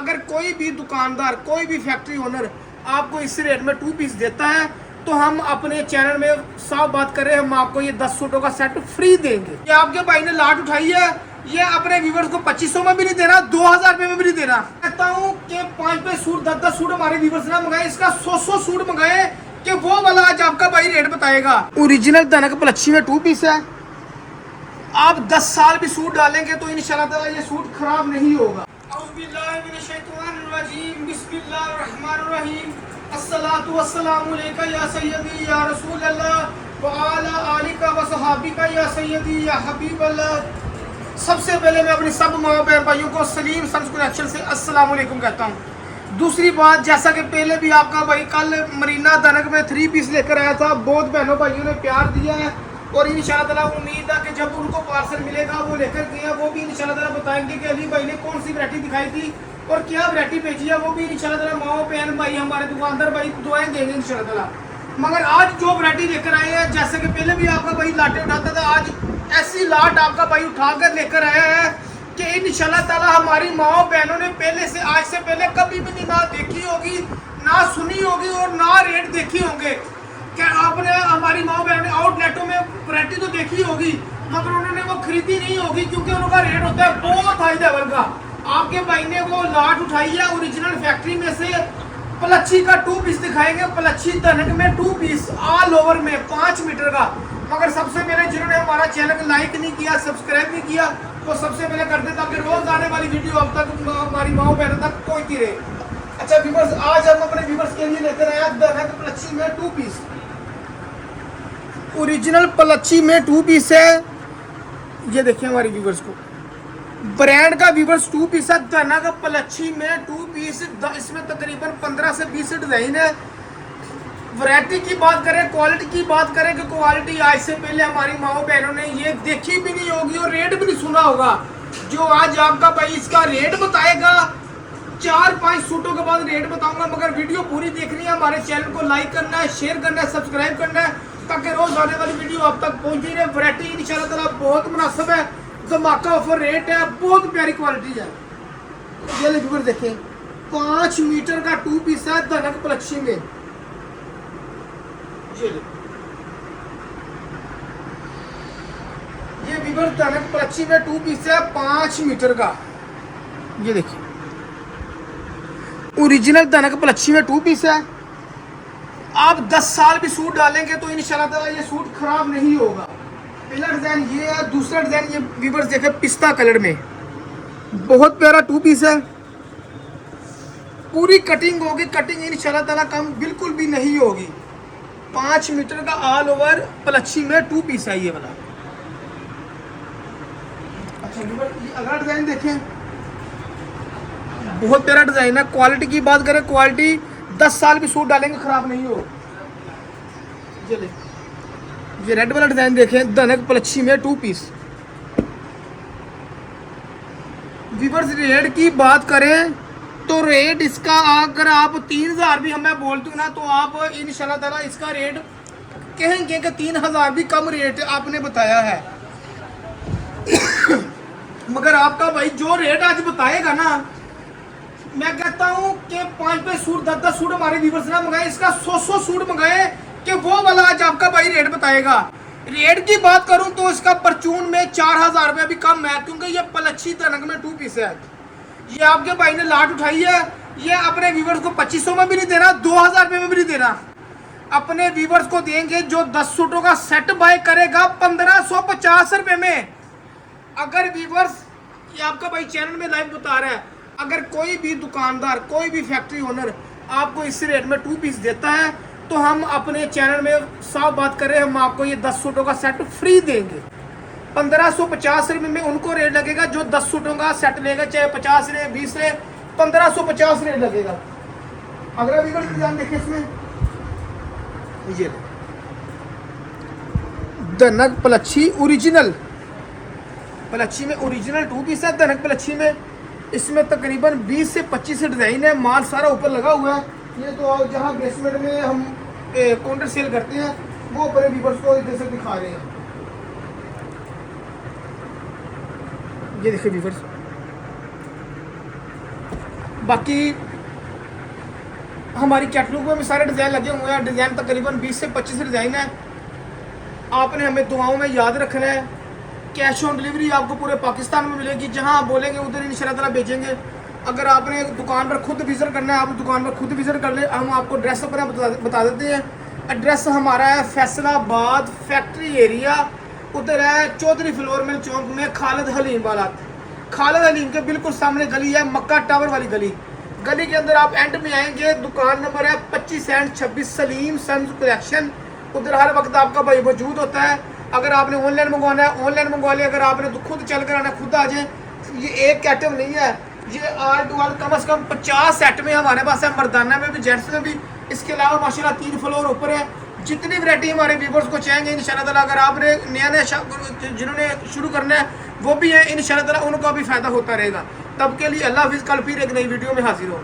अगर कोई भी दुकानदार, कोई भी फैक्ट्री ओनर आपको इस रेट में 2 पीस देता है तो हम अपने चैनल में साफ बात करें, हम आपको ये 10 सूटों का सेट फ्री देंगे। ये आपके भाई ने लाट उठाई है, ये अपने व्यूवर्स को 2500 में भी नहीं देना, 2000 रुपए में भी नहीं देना। कहता हूँ कि 5 सूट 10 सूट हमारे व्यूवर्स ने मंगाए, इसका 100 सूट मंगाए कि वो वाला आज आपका भाई रेट बताएगा। ओरिजिनल धनक पलच्छी में 2 पीस है। आप 10 साल भी सूट डालेंगे तो इंशाल्लाह ताला ये सूट खराब नहीं होगा। अस्सलातु वस्सलामु अलैका या सय्यदी या रसूल अल्लाह व अला आलिका व सहाबिका या सय्यदी या हबीब अल्लाह। सबसे पहले मैं अपनी सब माँ बहन भाइयों को सलीम सन्स कनेक्शन से अस्सलाम वालेकुम कहता हूँ। दूसरी बात, जैसा कि पहले भी आपका भाई कल मरीना धनक में 3 पीस लेकर आया था, बहुत बहनों भाइयों ने प्यार दिया है और इंशाल्लाह ताला उम्मीद है कि जब उनको पार्सल मिलेगा वो लेकर गए, वो भी इंशाल्लाह ताला बताएंगे कि अली भाई ने कौन सी वैरायटी दिखाई थी और क्या वैरायटी भेजी है, वो भी इंशाल्लाह ताला माओ बहन भाई हमारे दुकानदार भाई दुआएं देंगे इंशाल्लाह ताला। मगर आज जो वैरायटी लेकर आए हैं, जैसे कि पहले भी आपका भाई लाटे उठाता था, आज ऐसी लाट आपका भाई उठाकर लेकर आया है कि इंशाल्लाह ताला हमारी माओ बहनों ने पहले से, आज से पहले कभी भी ना देखी होगी, ना सुनी होगी और ना रेट देखी होंगे। क्या आपने हमारी माओ बहनों ने आउटलेटों में वैरायटी तो देखी होगी मगर उन्होंने वो खरीदी नहीं होगी क्योंकि उनका रेट होता है बहुत हाई लेवल का। आपके भाई ने वो लाट उठाई है ओरिजिनल फैक्ट्री में से, पलच्छी का 2 पीस दिखाएंगे, पलच्छी धनक में 2 पीस ऑल ओवर में 5 मीटर का। मगर सबसे पहले जिन्होंने हमारा चैनल लाइक नहीं किया, सब्सक्राइब नहीं किया, वो सबसे पहले कर दे ताकि रोज आने वाली वीडियो अब तक हमारी माओ बहनों तक पहुंचती रहे। अच्छा व्यूअर्स, आज हम अपने व्यूअर्स के लिए लेकर आए धनक पलच्छी में 2 पीस। ओरिजिनल पलच्छी में 2 पीस है। ये देखिए हमारे व्यूअर्स को ब्रांड का व्यूअर्स 2 पीस है धनक पलच्छी में 2 पीस। इसमें तकरीबन 15 से 20 डिजाइन है। वैरायटी की बात करें, क्वालिटी की बात करें कि क्वालिटी आज से पहले हमारी माओ बहनों ने ये देखी भी नहीं होगी और रेट भी नहीं सुना होगा। जो आज आपका भाई इसका रेट बताएगा, 4-5 सूटों के बाद रेट बताऊंगा, मगर वीडियो पूरी देखनी है। हमारे चैनल को लाइक करना है, शेयर करना है, सब्सक्राइब करना है ताकि रोज आने वाली वीडियो आप तक पहुंचती रहे। वैरायटी इंशाल्लाह ताला बहुत मुनासिब है, धमाका ऑफर रेट है, बहुत प्यारी क्वालिटी है। ये व्यूअर देखें 5 मीटर का 2 पीस है धनक पलच्छी में। ये व्यूअर धनक पलच्छी में 2 पीस है 5 मीटर का। ये देखिए ओरिजिनल धनक पलच्छी में 2 पीस है। आप 10 साल भी सूट डालेंगे तो इंशाल्लाह ताला ये सूट खराब नहीं होगा। पहला डिजाइन ये है, दूसरा डिजाइन ये व्यूअर्स देखे पिस्ता कलर में, बहुत प्यारा 2 पीस है। पूरी कटिंग होगी, कटिंग इंशाल्लाह ताला कम बिल्कुल भी नहीं होगी। 5 मीटर का ऑल ओवर पलच्छी में 2 पीस है ये वाला। अच्छा व्यूअर्स, अगला डिजाइन देखें, बहुत प्यारा डिजाइन है। क्वालिटी की बात करें, क्वालिटी 10 साल भी सूट डालेंगे खराब नहीं हो। ये रेड वाला डिजाइन देखें धनक पलच्छी में 2 पीस। व्यूअर्स रेट की बात करें तो रेट इसका अगर आप 3000 भी हमें बोल दूं ना तो आप इंशाल्लाह ताला इसका रेट कहेंगे कि 3000 भी कम रेट आपने बताया है। मगर आपका भाई जो रेट आज बताएगा ना, मैं कहता हूँ कि 5 सूट 10 सूट हमारे व्यूअर्स ने मंगाए, इसका 100 सूट मंगाए कि वो वाला आज आपका भाई रेट बताएगा। रेट की बात करूं तो इसका परचून में 4000 रुपये भी कम है क्योंकि ये पलच्छी धनक में 2 पीस है। ये आपके भाई ने लाट उठाई है, ये अपने व्यूअर्स को 2500 में भी नहीं देना, 2000 रुपये में भी नहीं देना। अपने व्यूअर्स को देंगे जो 10 सूटों का सेट बाय करेगा 1550 रुपये में। अगर व्यूअर्स, ये आपका भाई चैनल में लाइव बता रहा है, अगर कोई भी दुकानदार, कोई भी फैक्ट्री ओनर आपको इस रेट में 2 पीस देता है तो हम अपने चैनल में साफ बात करें, हम आपको ये 10 सूटों का सेट फ्री देंगे। 1550 रुपये में उनको रेट लगेगा जो 10 सूटों का सेट लेगा, चाहे 50 रहे 20 रहे, 1550 रेट लगेगा। अगला व्यूअर डिजाइन देखिए, इसमें ये धनक पलच्छी ओरिजिनल पलच्छी में ओरिजिनल 2 पीस है धनक पलच्छी में। इसमें तकरीबन 20 से 25 डिज़ाइन है, माल सारा ऊपर लगा हुआ है। ये तो जहाँ बेसमेंट में हम काउंटर सेल करते हैं वो अपने व्यूअर्स को इधर से दिखा रहे हैं। ये देखिए व्यूअर्स, बाकी हमारी कैटलॉग में भी सारे डिज़ाइन लगे हुए हैं। डिज़ाइन तकरीबन 20 से 25 डिज़ाइन है। आपने हमें दुआओं में याद रखना है। कैश ऑन डिलीवरी आपको पूरे पाकिस्तान में मिलेगी, जहां आप बोलेंगे उधर इंशाल्लाह ताला भेजेंगे। अगर आपने दुकान पर खुद विज़िट करना है, आप दुकान पर खुद विज़िट कर ले। हम आपको एड्रेस पर बता देते हैं। एड्रेस हमारा है फैसलाबाद फैक्ट्री एरिया, उधर है चौधरी फ्लोर मिल चौक में खालिद हलीम वाला। खालिद हलीम के बिल्कुल सामने गली है, मक्का टावर वाली गली। गली के अंदर आप एंड में आएंगे, दुकान नंबर है 25 एंड 26 सलीम सन्स कलेक्शन। उधर हर वक्त आपका भाई मौजूद होता है। अगर आपने ऑनलाइन मंगवाना है ऑनलाइन मंगवा ले, अगर आपने तो खुद चल कर आना खुद आ जाए। ये एक कैटम नहीं है, ये आल टू आल कम से कम 50 सेट में हमारे पास है, मर्दाना में भी जेंट्स में भी। इसके अलावा माशाल्लाह 3 फ्लोर ऊपर है। जितनी वैरायटी हमारे व्यूवर्स को चाहेंगे इंशाल्लाह ताला, अगर आपने नया जिन्होंने शुरू करना है वो भी है इंशाल्लाह ताला, उनका भी फायदा होता रहेगा। तब के लिए अल्लाह हाफिज़। कल फिर एक नई वीडियो में हाजिर होंगे।